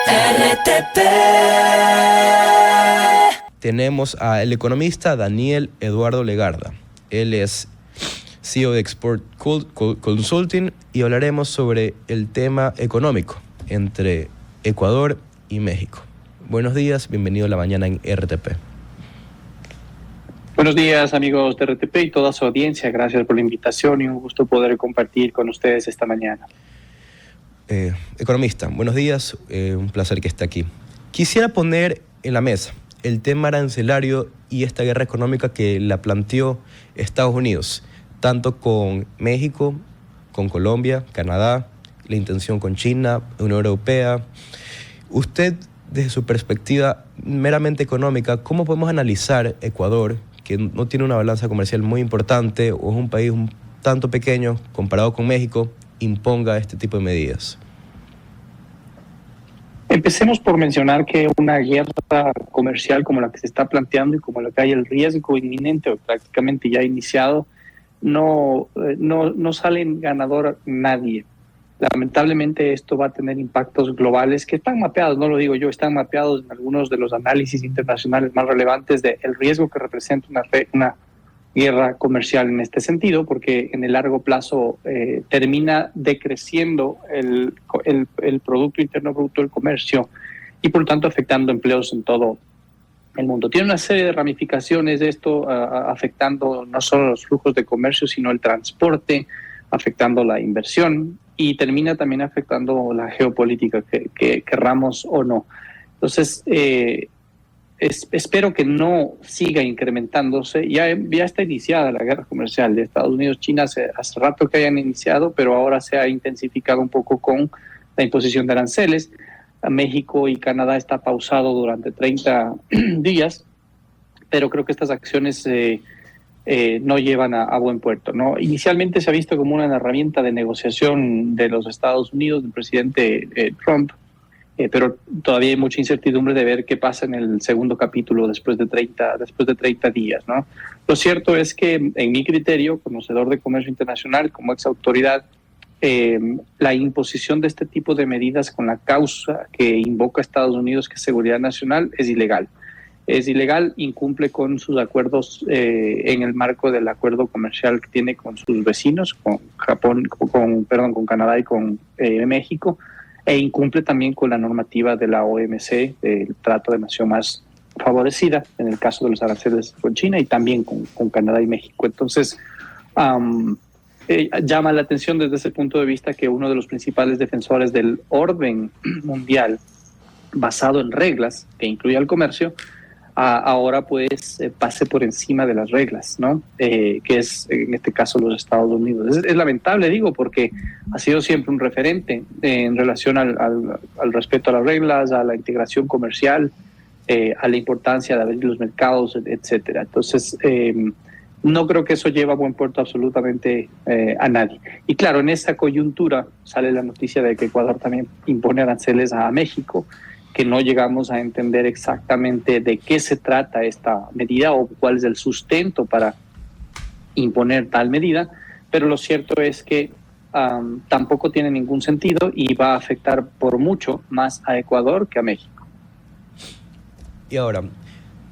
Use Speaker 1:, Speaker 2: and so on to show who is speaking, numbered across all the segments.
Speaker 1: RTP.
Speaker 2: Tenemos al economista Daniel Eduardo Legarda. Él es CEO de Export Consulting y hablaremos sobre el tema económico entre Ecuador y México. Buenos días, bienvenido a la mañana en RTP.
Speaker 3: Buenos días, amigos de RTP y toda su audiencia. Gracias por la invitación y un gusto poder compartir con ustedes esta mañana.
Speaker 2: Economista, buenos días, un placer que esté aquí. Quisiera poner en la mesa el tema arancelario y esta guerra económica que la planteó Estados Unidos, tanto con México, con Colombia, Canadá, la intención con China, Unión Europea. Usted, desde su perspectiva meramente económica, ¿cómo podemos analizar Ecuador, que no tiene una balanza comercial muy importante o es un país un tanto pequeño comparado con México, imponga este tipo de medidas?
Speaker 3: Empecemos por mencionar que una guerra comercial como la que se está planteando y como la que hay el riesgo inminente o prácticamente ya iniciado, no sale ganador nadie. Lamentablemente esto va a tener impactos globales que están mapeados, no lo digo yo, están mapeados en algunos de los análisis internacionales más relevantes del riesgo que representa una guerra comercial en este sentido, porque en el largo plazo termina decreciendo el Producto Interno Bruto del comercio y por lo tanto afectando empleos en todo el mundo. Tiene una serie de ramificaciones de esto, afectando no solo los flujos de comercio, sino el transporte, afectando la inversión y termina también afectando la geopolítica, que querramos o no. Entonces, espero que no siga incrementándose. Ya está iniciada la guerra comercial de Estados Unidos-China hace rato que hayan iniciado, pero ahora se ha intensificado un poco con la imposición de aranceles. A México y Canadá está pausado durante 30 días, pero creo que estas acciones no llevan a buen puerto, ¿no? Inicialmente se ha visto como una herramienta de negociación de los Estados Unidos, del presidente Trump, pero todavía hay mucha incertidumbre de ver qué pasa en el segundo capítulo después de 30 días, ¿no? Lo cierto es que, en mi criterio, conocedor de comercio internacional, como ex autoridad, la imposición de este tipo de medidas con la causa que invoca Estados Unidos, que es seguridad nacional, es ilegal. Es ilegal, incumple con sus acuerdos en el marco del acuerdo comercial que tiene con sus vecinos, con con Canadá y con México, e incumple también con la normativa de la OMC, el trato de nación más favorecida, en el caso de los aranceles con China y también con Canadá y México. Entonces, llama la atención desde ese punto de vista que uno de los principales defensores del orden mundial basado en reglas, que incluye al comercio, ahora pues pase por encima de las reglas, ¿no? Que es en este caso los Estados Unidos. Es lamentable, digo, porque ha sido siempre un referente en relación al respeto a las reglas, a la integración comercial, a la importancia de abrir los mercados, etcétera. Entonces, no creo que eso lleve a buen puerto absolutamente a nadie. Y claro, en esa coyuntura sale la noticia de que Ecuador también impone aranceles a México, que no llegamos a entender exactamente de qué se trata esta medida o cuál es el sustento para imponer tal medida, pero lo cierto es que tampoco tiene ningún sentido y va a afectar por mucho más a Ecuador que a México.
Speaker 2: Y ahora,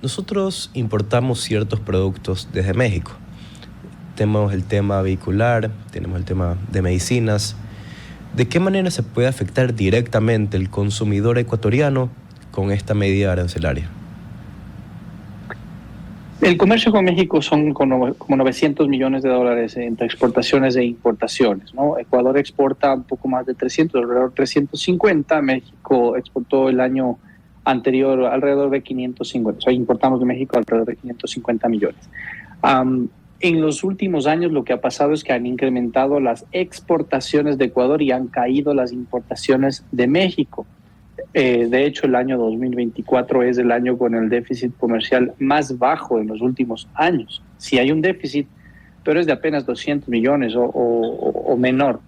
Speaker 2: nosotros importamos ciertos productos desde México. Tenemos el tema vehicular, tenemos el tema de medicinas. ¿De qué manera se puede afectar directamente el consumidor ecuatoriano con esta medida arancelaria?
Speaker 3: El comercio con México son como $900 millones entre exportaciones e importaciones, ¿no? Ecuador exporta un poco más de 300, alrededor de 350. México exportó el año anterior alrededor de 550. O sea, importamos de México alrededor de 550 millones. En los últimos años lo que ha pasado es que han incrementado las exportaciones de Ecuador y han caído las importaciones de México. De hecho, el año 2024 es el año con el déficit comercial más bajo en los últimos años. Sí hay un déficit, pero es de apenas 200 millones o menor.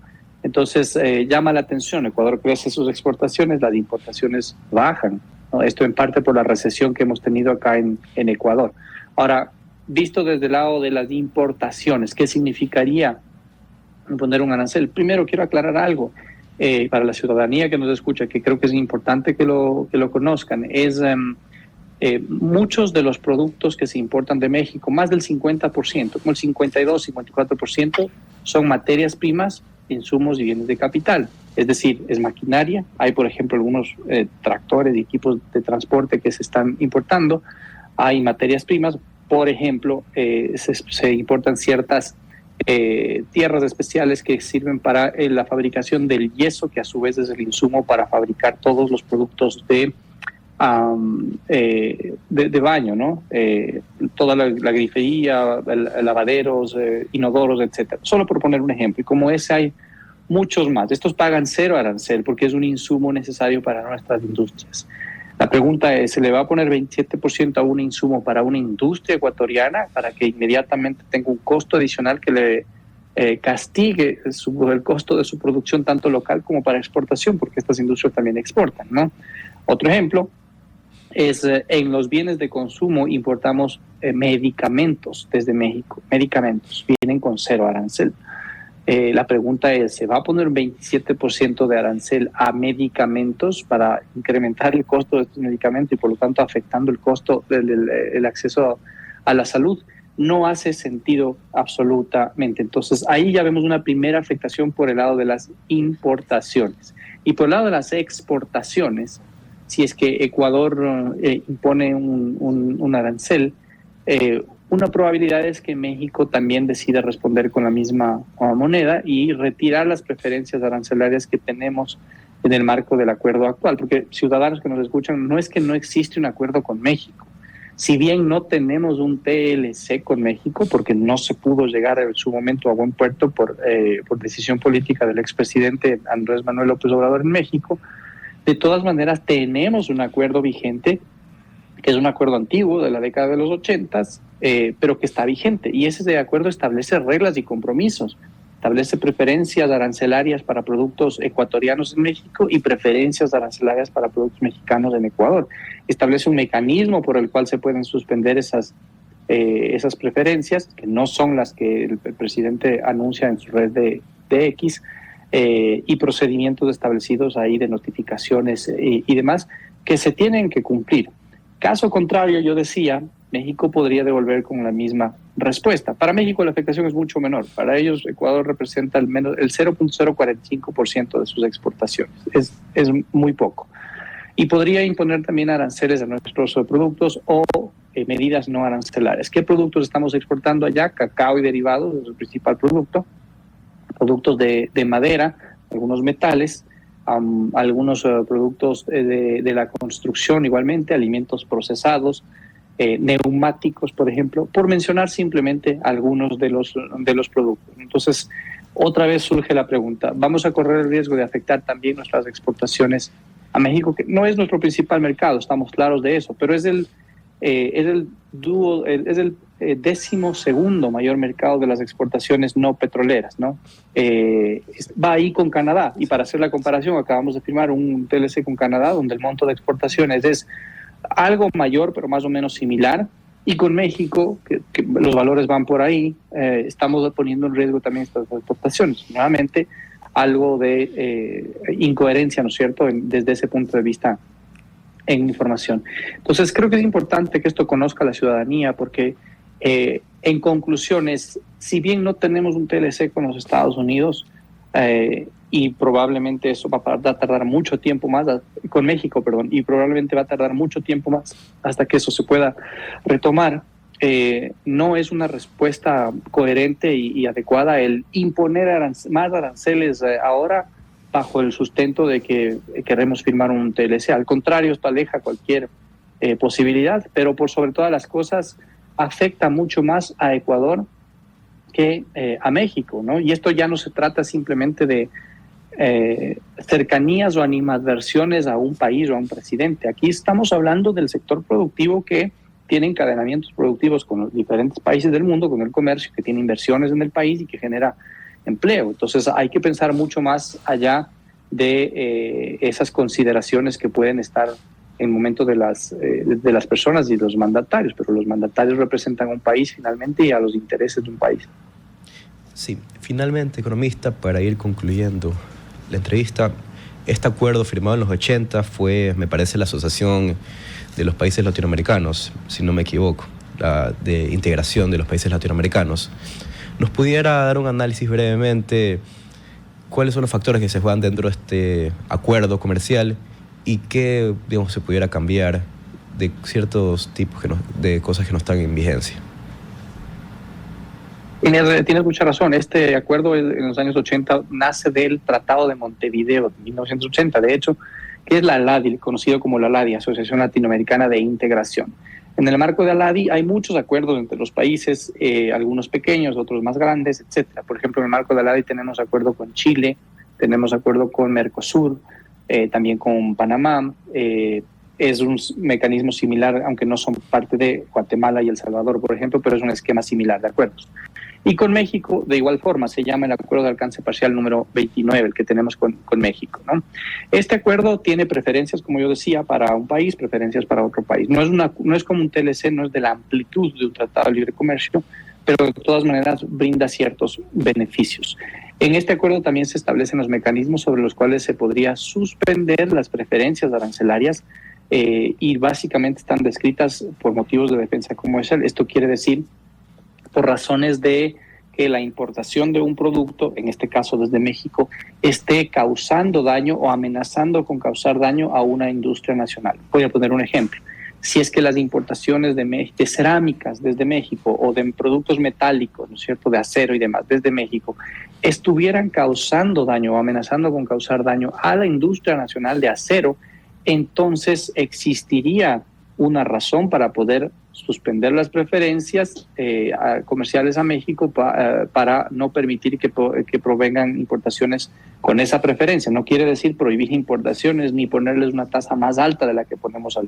Speaker 3: Entonces, llama la atención. Ecuador crece sus exportaciones, las importaciones bajan, ¿no? Esto en parte por la recesión que hemos tenido acá en Ecuador. Ahora, visto desde el lado de las importaciones, ¿qué significaría poner un arancel? Primero, quiero aclarar algo. para la ciudadanía que nos escucha, que creo que es importante que lo conozcan, es muchos de los productos que se importan de México, más del 50%, como el 52, 54%, son materias primas, insumos y bienes de capital. Es decir, es maquinaria. Hay, por ejemplo, algunos tractores y equipos de transporte que se están importando. Hay materias primas. Por ejemplo, se importan ciertas tierras especiales que sirven para la fabricación del yeso, que a su vez es el insumo para fabricar todos los productos de baño, ¿no? Toda la grifería, lavaderos, inodoros, etcétera. Solo por poner un ejemplo. Y como ese hay muchos más. Estos pagan cero arancel porque es un insumo necesario para nuestras industrias. La pregunta es, ¿se le va a poner 27% a un insumo para una industria ecuatoriana para que inmediatamente tenga un costo adicional que le castigue el costo de su producción tanto local como para exportación? Porque estas industrias también exportan, ¿no? Otro ejemplo es en los bienes de consumo importamos medicamentos desde México. Medicamentos vienen con cero arancel. La pregunta es, ¿se va a poner un 27% de arancel a medicamentos para incrementar el costo de estos medicamentos y por lo tanto afectando el costo del acceso a la salud? No hace sentido absolutamente. Entonces ahí ya vemos una primera afectación por el lado de las importaciones. Y por el lado de las exportaciones, si es que Ecuador impone un arancel, una probabilidad es que México también decida responder con la misma moneda y retirar las preferencias arancelarias que tenemos en el marco del acuerdo actual. Porque ciudadanos que nos escuchan, no es que no existe un acuerdo con México. Si bien no tenemos un TLC con México, porque no se pudo llegar en su momento a buen puerto por decisión política del expresidente Andrés Manuel López Obrador en México, de todas maneras tenemos un acuerdo vigente, que es un acuerdo antiguo de la década de los 80s, pero que está vigente. Y ese acuerdo establece reglas y compromisos. Establece preferencias arancelarias para productos ecuatorianos en México y preferencias arancelarias para productos mexicanos en Ecuador. Establece un mecanismo por el cual se pueden suspender esas preferencias, que no son las que el presidente anuncia en su red de X, y procedimientos establecidos ahí de notificaciones y demás que se tienen que cumplir. Caso contrario, yo decía, México podría devolver con la misma respuesta. Para México la afectación es mucho menor. Para ellos, Ecuador representa al menos el 0.045% de sus exportaciones. Es muy poco. Y podría imponer también aranceles a nuestros productos o medidas no arancelarias. ¿Qué productos estamos exportando allá? Cacao y derivados, es el principal producto. Productos de madera, algunos metales, algunos productos de la construcción igualmente, alimentos procesados, neumáticos, por ejemplo, por mencionar simplemente algunos de los productos. Entonces, otra vez surge la pregunta, ¿vamos a correr el riesgo de afectar también nuestras exportaciones a México, que no es nuestro principal mercado, estamos claros de eso, pero es el 12º mayor mercado de las exportaciones no petroleras, ¿no? Va ahí con Canadá, y para hacer la comparación acabamos de firmar un TLC con Canadá donde el monto de exportaciones es algo mayor pero más o menos similar, y con México, que los valores van por ahí, estamos poniendo en riesgo también estas exportaciones. Nuevamente algo de incoherencia, ¿no es cierto?, desde ese punto de vista en información. Entonces creo que es importante que esto conozca a la ciudadanía porque en conclusiones, si bien no tenemos un TLC con los Estados Unidos y probablemente eso va a tardar mucho tiempo más, con México, perdón, y probablemente va a tardar mucho tiempo más hasta que eso se pueda retomar, no es una respuesta coherente y adecuada el imponer más aranceles ahora bajo el sustento de que queremos firmar un TLC. Al contrario, esto aleja cualquier posibilidad, pero por sobre todas las cosas afecta mucho más a Ecuador que a México, ¿no? Y esto ya no se trata simplemente de cercanías o animadversiones a un país o a un presidente. Aquí estamos hablando del sector productivo que tiene encadenamientos productivos con los diferentes países del mundo, con el comercio, que tiene inversiones en el país y que genera empleo. Entonces hay que pensar mucho más allá de esas consideraciones que pueden estar en el momento de las personas y los mandatarios, pero los mandatarios representan a un país finalmente y a los intereses de un país.
Speaker 2: Sí, finalmente, economista, para ir concluyendo la entrevista, este acuerdo firmado en los 80 fue, me parece, la Asociación de los Países Latinoamericanos, si no me equivoco, la de integración de los países latinoamericanos. ¿Nos pudiera dar un análisis brevemente cuáles son los factores que se juegan dentro de este acuerdo comercial y qué, digamos, se pudiera cambiar de ciertos tipos de cosas que no están en vigencia?
Speaker 3: Tienes mucha razón. Este acuerdo en los años 80 nace del Tratado de Montevideo de 1980, de hecho, que es la ALADI, conocido como la ALADI, Asociación Latinoamericana de Integración. En el marco de ALADI hay muchos acuerdos entre los países, algunos pequeños, otros más grandes, etcétera. Por ejemplo, en el marco de ALADI tenemos acuerdo con Chile, tenemos acuerdo con Mercosur, también con Panamá. Es un mecanismo similar, aunque no son parte de Guatemala y El Salvador, por ejemplo, pero es un esquema similar de acuerdos. Y con México, de igual forma, se llama el Acuerdo de Alcance Parcial número 29, el que tenemos con México, ¿no? Este acuerdo tiene preferencias, como yo decía, para un país, preferencias para otro país. No es como un TLC, no es de la amplitud de un tratado de libre comercio, pero de todas maneras brinda ciertos beneficios. En este acuerdo también se establecen los mecanismos sobre los cuales se podría suspender las preferencias arancelarias y básicamente están descritas por motivos de defensa comercial. Esto quiere decir por razones de que la importación de un producto, en este caso desde México, esté causando daño o amenazando con causar daño a una industria nacional. Voy a poner un ejemplo. Si es que las importaciones de cerámicas desde México o de productos metálicos, ¿no es cierto?, de acero y demás desde México, estuvieran causando daño o amenazando con causar daño a la industria nacional de acero, entonces existiría una razón para poder suspender las preferencias comerciales a México para no permitir que provengan importaciones con esa preferencia. No quiere decir prohibir importaciones ni ponerles una tasa más alta de la que ponemos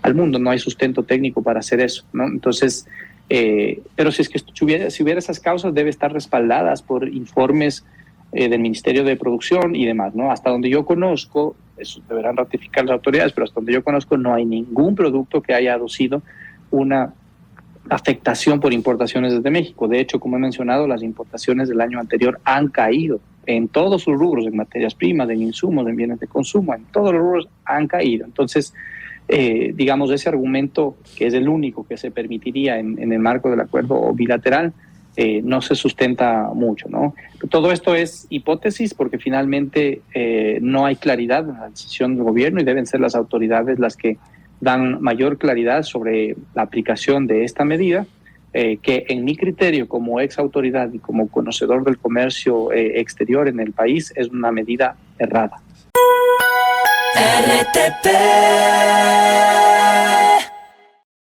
Speaker 3: al mundo. No hay sustento técnico para hacer eso, ¿no? Entonces, pero si es que si hubiera esas causas, debe estar respaldadas por informes del Ministerio de Producción y demás, ¿no? Hasta donde yo conozco, eso deberán ratificar las autoridades, pero hasta donde yo conozco no hay ningún producto que haya aducido una afectación por importaciones desde México. De hecho, como he mencionado, las importaciones del año anterior han caído en todos sus rubros, en materias primas, en insumos, en bienes de consumo, en todos los rubros han caído. Entonces, digamos, ese argumento, que es el único que se permitiría en el marco del acuerdo bilateral, no se sustenta mucho, ¿no? Todo esto es hipótesis porque finalmente no hay claridad en la decisión del gobierno y deben ser las autoridades las que dan mayor claridad sobre la aplicación de esta medida, que en mi criterio como ex autoridad y como conocedor del comercio exterior en el país es una medida errada.
Speaker 1: RTP